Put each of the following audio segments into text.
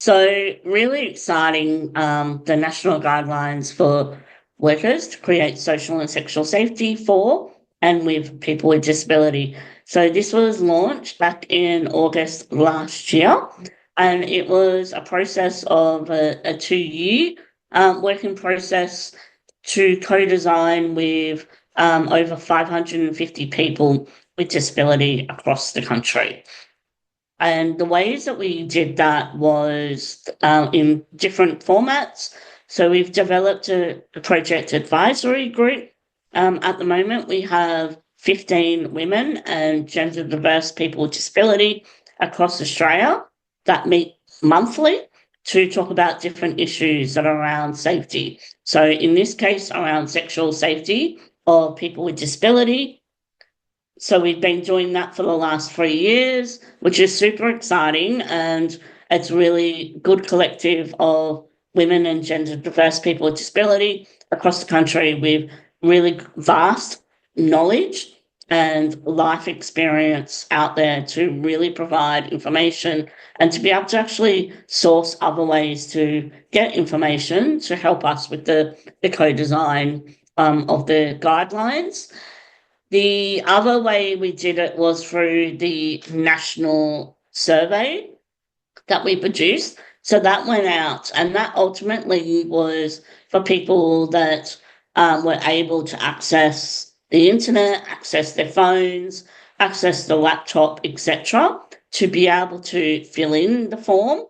So really exciting, the national guidelines for workers to create social and sexual safety for and with people with disability. So this was launched back in August last year, and it was a process of a 2 year working process to co-design with over 550 people with disability across the country. And the ways that we did that was in different formats. So we've developed a project advisory group. At the moment, we have 15 women and gender diverse people with disability across Australia that meet monthly to talk about different issues that are around safety. So in this case, around sexual safety of people with disability. So we've been doing that for the last 3 years, which is super exciting. And it's really good collective of women and gender diverse people with disability across the country with really vast knowledge and life experience out there to really provide information and to be able to actually source other ways to get information to help us with the co-design of the guidelines. The other way we did it was through the national survey that we produced. So that went out, and that ultimately was for people that were able to access the internet, access their phones, access the laptop, etc., to be able to fill in the form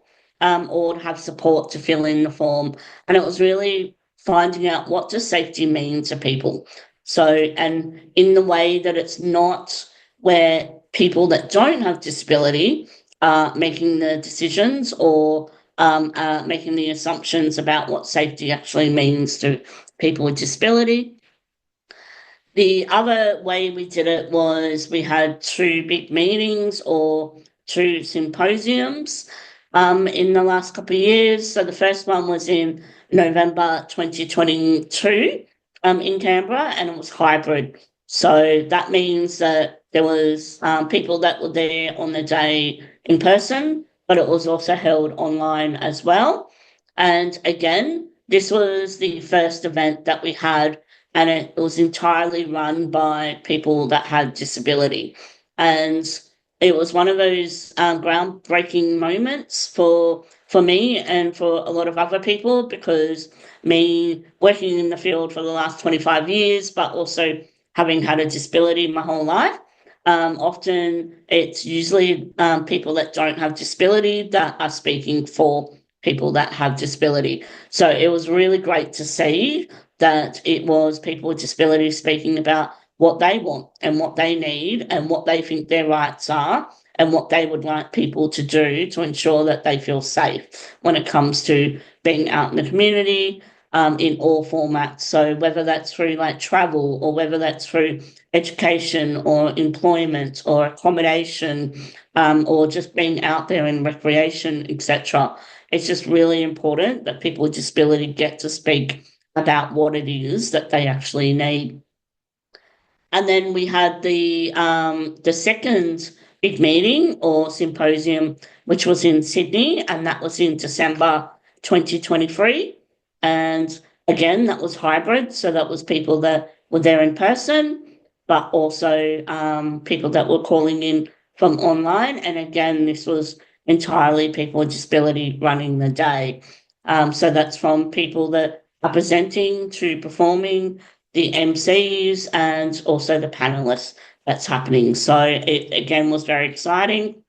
or have support to fill in the form. And it was really finding out what does safety mean to people. So, and in the way that it's not where people that don't have disability are making the decisions or making the assumptions about what safety actually means to people with disability. The other way we did it was we had two big meetings or two symposiums in the last couple of years. So the first one was in November 2022 in Canberra, and it was hybrid. So that means that there was people that were there on the day in person, but it was also held online as well. And again, this was the first event that we had, and it was entirely run by people that had disability. And it was one of those groundbreaking moments for me and for a lot of other people, because me working in the field for the last 25 years, but also having had a disability my whole life, often it's usually people that don't have disability that are speaking for people that have disability. So it was really great to see that it was people with disabilities speaking about what they want and what they need and what they think their rights are and what they would like people to do to ensure that they feel safe when it comes to being out in the community, in all formats. So whether that's through like travel or whether that's through education or employment or accommodation, or just being out there in recreation, etc. It's just really important that people with disability get to speak about what it is that they actually need. And then we had the second big meeting or symposium, which was in Sydney, and that was in December 2023. And again, that was hybrid. So that was people that were there in person, but also people that were calling in from online. And again, this was entirely people with disability running the day. So that's from people that are presenting to performing, the MCs, and also the panelists that's happening. So it again was very exciting.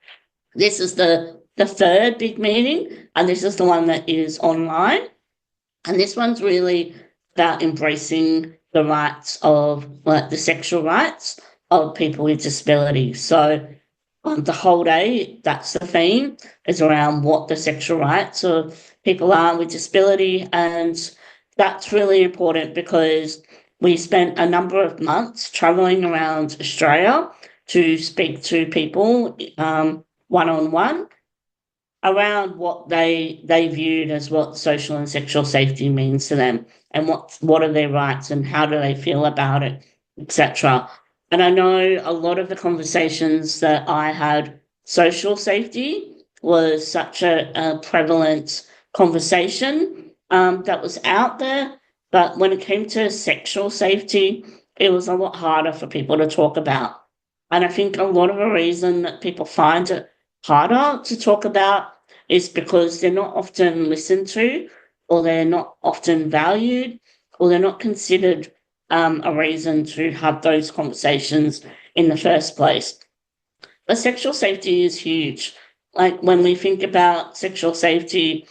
This is the third big meeting, and this is the one that is online. And this one's really about embracing the rights of, like, the sexual rights of people with disabilities. So the whole day, that's the theme, is around what the sexual rights of people are with disability. And that's really important because we spent a number of months travelling around Australia to speak to people one-on-one around what they viewed as what social and sexual safety means to them and what are their rights and how do they feel about it, etc. And I know a lot of the conversations that I had, social safety was such a prevalent conversation that was out there. But when it came to sexual safety, it was a lot harder for people to talk about. And I think a lot of the reason that people find it harder to talk about is because they're not often listened to, or they're not often valued, or they're not considered a reason to have those conversations in the first place. But sexual safety is huge. Like when we think about sexual safety,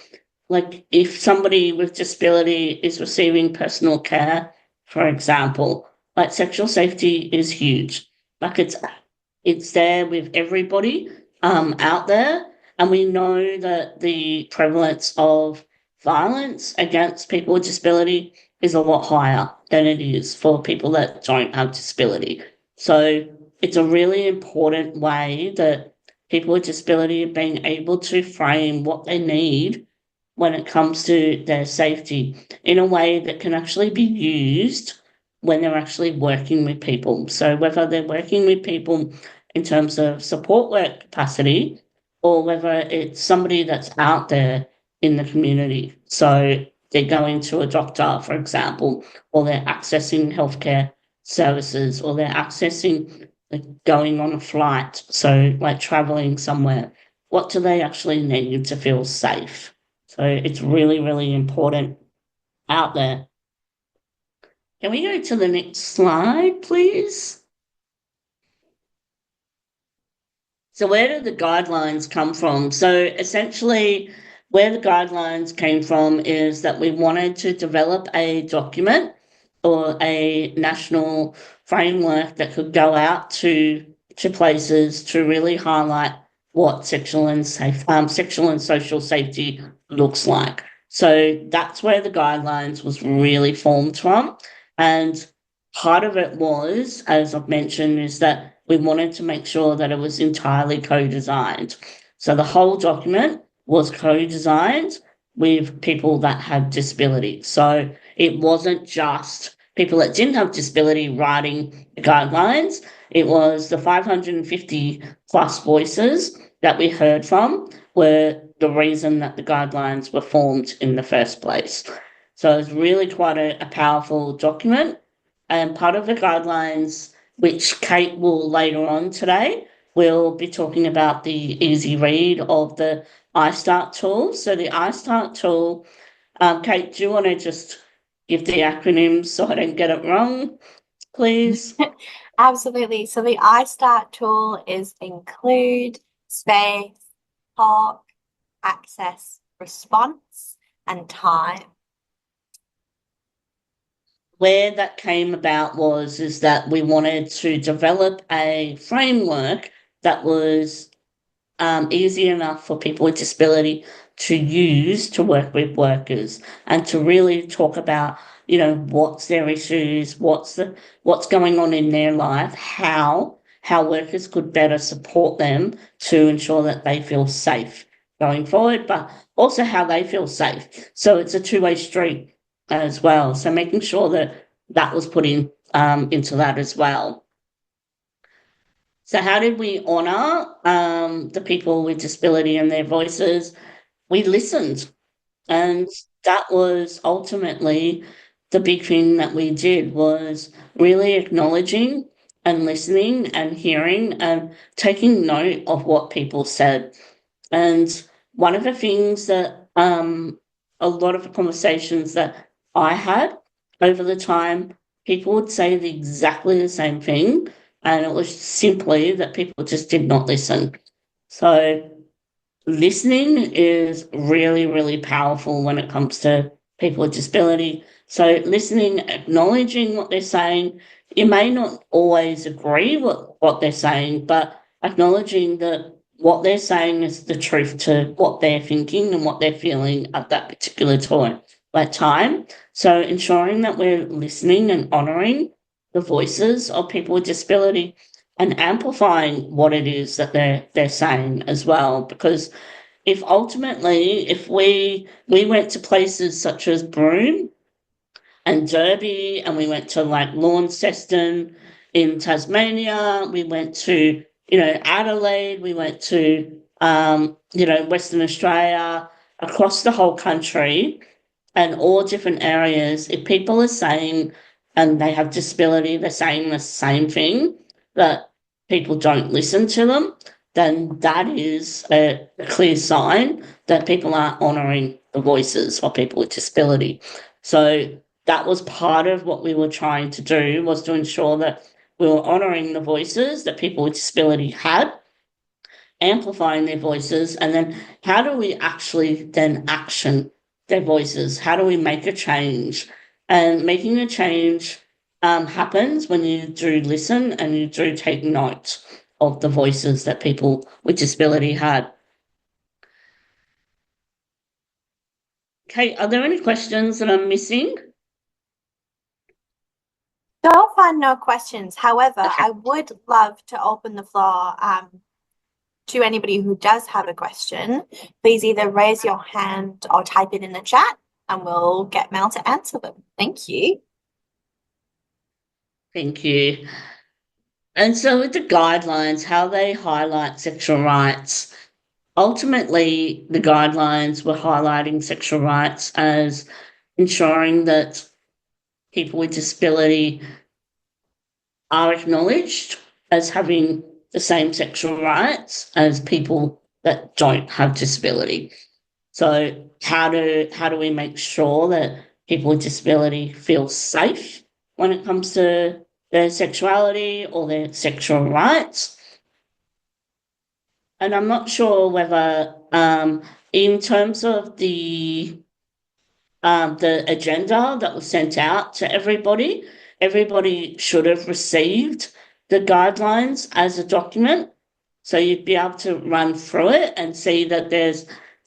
like if somebody with disability is receiving personal care, for example, like sexual safety is huge. Like it's there with everybody out there, and we know that the prevalence of violence against people with disability is a lot higher than it is for people that don't have disability. So it's a really important way that people with disability are being able to frame what they need when it comes to their safety in a way that can actually be used when they're actually working with people. So whether they're working with people in terms of support work capacity, or whether it's somebody that's out there in the community. So they're going to a doctor, for example, or they're accessing healthcare services, or they're accessing going on a flight, so like traveling somewhere. What do they actually need to feel safe? So it's really, really important out there. Can we go to the next slide, please? So where did the guidelines come from? So essentially, where the guidelines came from is that we wanted to develop a document or a national framework that could go out to places to really highlight what sexual and social safety looks like. So that's where the guidelines was really formed from. And part of it was, as I've mentioned, is that we wanted to make sure that it was entirely co-designed. So the whole document was co-designed with people that had disability. So it wasn't just people that didn't have disability writing the guidelines. It was the 550 plus voices that we heard from were the reason that the guidelines were formed in the first place. So it's really quite a powerful document. And part of the guidelines, which Kate will later on today, we'll be talking about the easy read of the iStart tool. So the iStart tool, Kate, do you want to just give the acronyms so I don't get it wrong, please? Absolutely. So the iStart tool is include, space, talk, access, response, and time. Where that came about is that we wanted to develop a framework that was easy enough for people with disability to use to work with workers, and to really talk about, what's their issues, what's going on in their life, how workers could better support them to ensure that they feel safe going forward, but also how they feel safe. So it's a two-way street as well. So making sure that that was put in into that as well. So how did we honour the people with disability and their voices? We listened, and that was ultimately the big thing that we did, was really acknowledging and listening and hearing and taking note of what people said. And one of the things that a lot of the conversations that I had over the time, people would say exactly the same thing, and it was simply that people just did not listen. So listening is really, really powerful when it comes to people with disability. So listening, acknowledging what they're saying. You may not always agree with what they're saying, but acknowledging that what they're saying is the truth to what they're thinking and what they're feeling at that particular time. So ensuring that we're listening and honouring the voices of people with disability, and amplifying what it is that they're saying as well. Because if we went to places such as Broome and Derby, and we went to like Launceston in Tasmania, we went to Adelaide, we went to Western Australia, across the whole country and all different areas, if people are saying and they have disability, they're saying the same thing, that people don't listen to them, then that is a clear sign that people aren't honouring the voices of people with disability. So that was part of what we were trying to do, was to ensure that we were honouring the voices that people with disability had, amplifying their voices, and then how do we actually then action their voices? How do we make a change? And making a change happens when you do listen and you do take note of the voices that people with disability had. Okay, are there any questions that I'm missing? So far, no questions. However, I would love to open the floor to anybody who does have a question. Please either raise your hand or type it in the chat and we'll get Mel to answer them. Thank you. Thank you. And so with the guidelines, how they highlight sexual rights, ultimately the guidelines were highlighting sexual rights as ensuring that people with disability are acknowledged as having the same sexual rights as people that don't have disability. So how do we make sure that people with disability feel safe when it comes to their sexuality or their sexual rights? And I'm not sure whether in terms of the agenda that was sent out to everybody should have received the guidelines as a document. So you'd be able to run through it and see that there's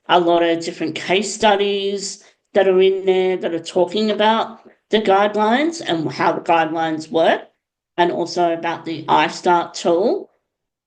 a lot of different case studies that are in there that are talking about the guidelines and how the guidelines work, and also about the iStart tool.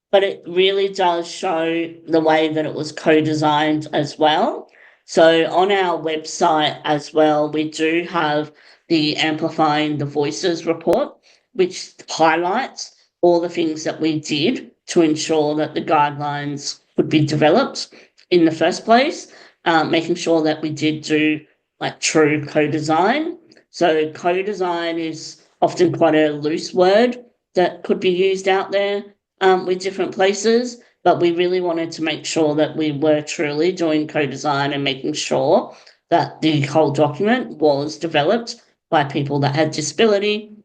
But it really does show the way that it was co-designed as well. So on our website as well, we do have the Amplifying the Voices report, which highlights all the things that we did to ensure that the guidelines could be developed in the first place, making sure that we did do like true co-design. So co-design is often quite a loose word that could be used out there with different places, but we really wanted to make sure that we were truly doing co-design and making sure that the whole document was developed by people that had disability.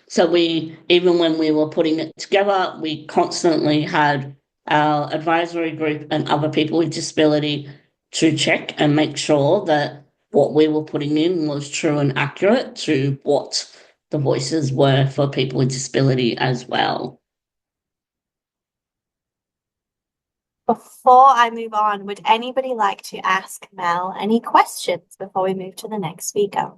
So we, even when we were putting it together, we constantly had our advisory group and other people with disability to check and make sure that what we were putting in was true and accurate to what the voices were for people with disability as well. Before I move on, would anybody like to ask Mel any questions before we move to the next speaker?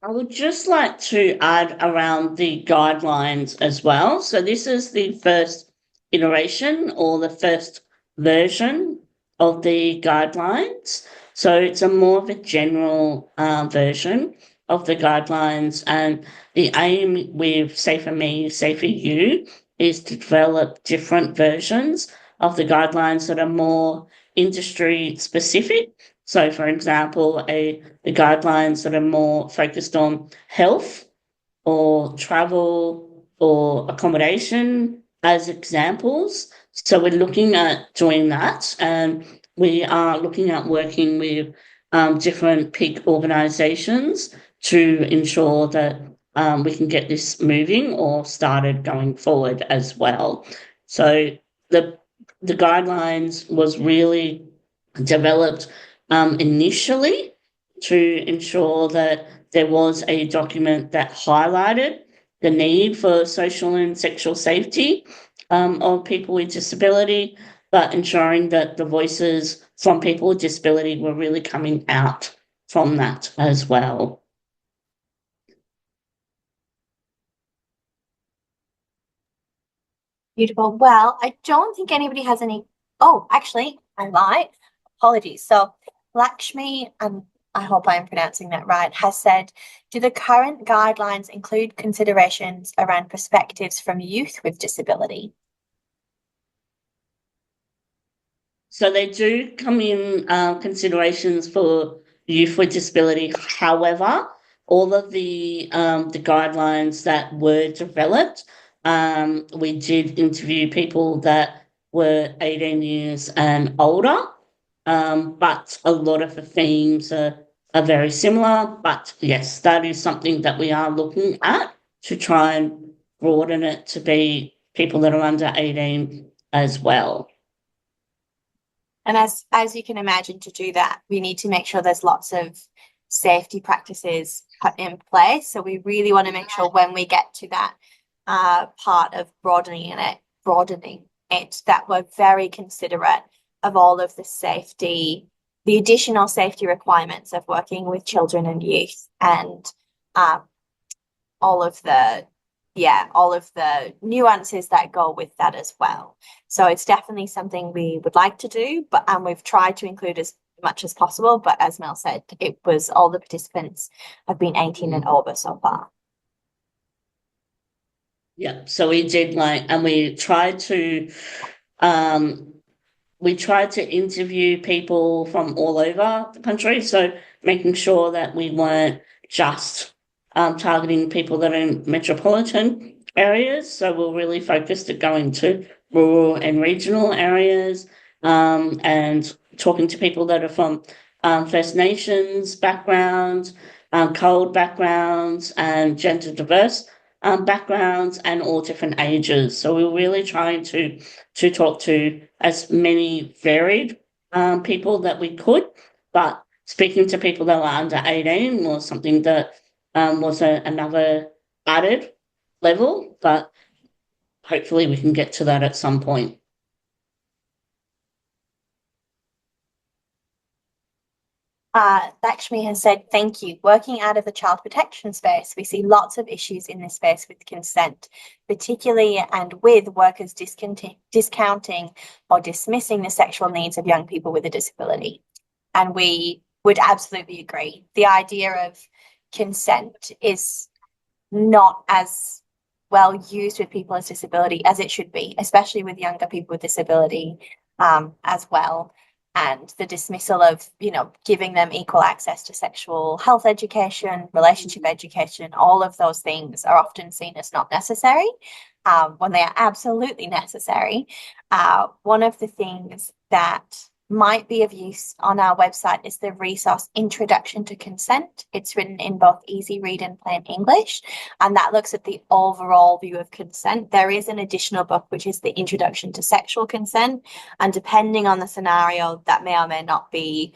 I would just like to add around the guidelines as well. So this is the first iteration or the first version of the guidelines. So it's a more of a general version of the guidelines, and the aim with Safer Me, Safer You is to develop different versions of the guidelines that are more industry specific. So, for example, the guidelines that are more focused on health or travel or accommodation as examples. So we're looking at doing that, and we are looking at working with different peak organisations to ensure that we can get this moving or started going forward as well. So the guidelines was really developed initially to ensure that there was a document that highlighted the need for social and sexual safety of people with disability, but ensuring that the voices from people with disability were really coming out from that as well. Beautiful. Well, I don't think anybody has any. Oh, actually, I lied. Apologies. So Lakshmi, I hope I'm pronouncing that right, has said, do the current guidelines include considerations around perspectives from youth with disability? So they do come in considerations for youth with disability. However, all of the guidelines that were developed, we did interview people that were 18 years and older, but a lot of the themes are very similar. But yes, that is something that we are looking at to try and broaden it to be people that are under 18 as well. And as you can imagine, to do that, we need to make sure there's lots of safety practices put in place. So we really want to make sure when we get to that part of broadening it, that we're very considerate of all of the additional safety requirements of working with children and youth, and all of the nuances that go with that as well. So it's definitely something we would like to do, and we've tried to include as much as possible. But as Mel said, it was all the participants have been 18 and over so far. Yeah, so we did and we tried to interview people from all over the country. So making sure that we weren't just targeting people that are in metropolitan areas. So we're really focused at going to rural and regional areas, and talking to people that are from First Nations backgrounds, cold backgrounds, and gender diverse backgrounds, and all different ages. So we're really trying to talk to as many varied people that we could, but speaking to people that were under 18 was something that was another added level, but hopefully we can get to that at some point. Lakshmi has said, thank you. Working out of the child protection space, we see lots of issues in this space with consent, particularly and with workers discounting or dismissing the sexual needs of young people with a disability. And we would absolutely agree. The idea of consent is not as well used with people with disability as it should be, especially with younger people with disability as well. And the dismissal of, giving them equal access to sexual health education, relationship education, all of those things are often seen as not necessary when they are absolutely necessary. One of the things that might be of use on our website is the resource Introduction to Consent. It's written in both easy read and plain English, and that looks at the overall view of consent. There is an additional book, which is the Introduction to Sexual Consent, and depending on the scenario, that may or may not be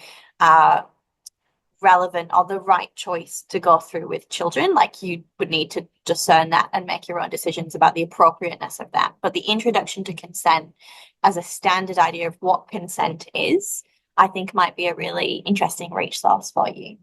relevant or the right choice to go through with children. Like, you would need to discern that and make your own decisions about the appropriateness of that. But the Introduction to Consent as a standard idea of what consent is, I think might be a really interesting resource for you.